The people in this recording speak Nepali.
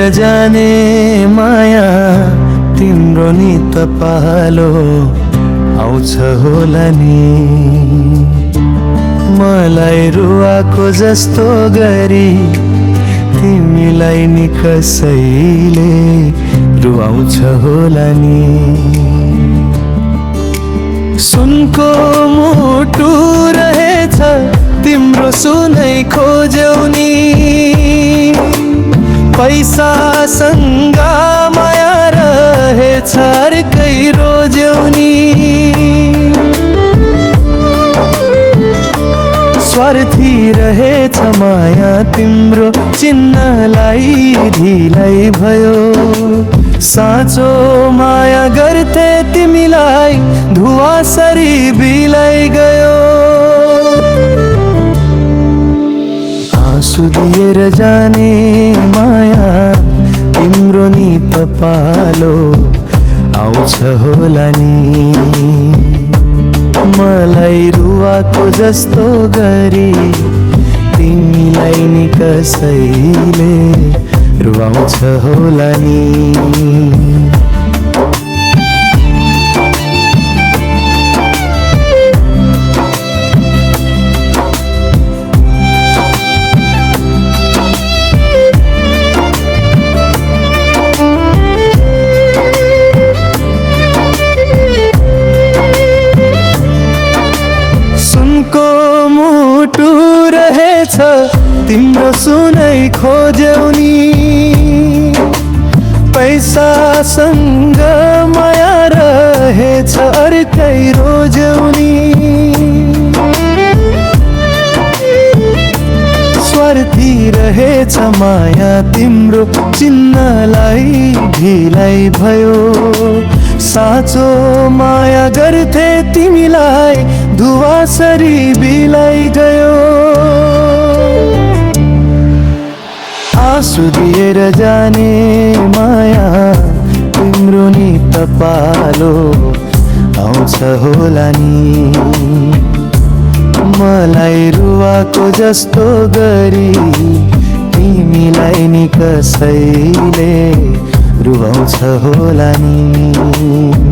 जाने माया तिम्रो नि त पालो आउँछ होला नि। मलाई रुवाको जस्तो गरी तिमीलाई नि कसैले रुवाउँछ होला नि। सुनको मुटु रहेछ तिम्रो सुनै खोज्यौ नि। पैसासँग माया रहेछ अर्कै रोज्यौ नि। स्वार्थी रहेछ माया तिम्रो चिन्हलाई ढिलै भयो। साँचो माया गर्थे तिमीलाई धुवासरी बिलाई गयो। आँसु दिएर जाने माया तिम्रो नि त पालो आउँछ होला नि। मलाई रुवाको जस्तो गरी तिमीलाई नि कसैले रुवाउँछ होला नि। सुनको मुटु रहेछ तिम्रो सुनै खोज्यौ नि। पैसासँग माया रहेछ अर्कै रोज्यौ नि। स्वार्थी रहेछ माया तिम्रो चिन्हलाई ढिलाई भयो। साँचो माया गर्थे तिमीलाई धुवासरी बिलाई गयो। आँसु दिएर जाने माया तिम्रो नि त पालो आउँछ होला नि। मलाई रुवाको जस्तो गरी तिमीलाई नि कसैले रुवाउँछ होला नि।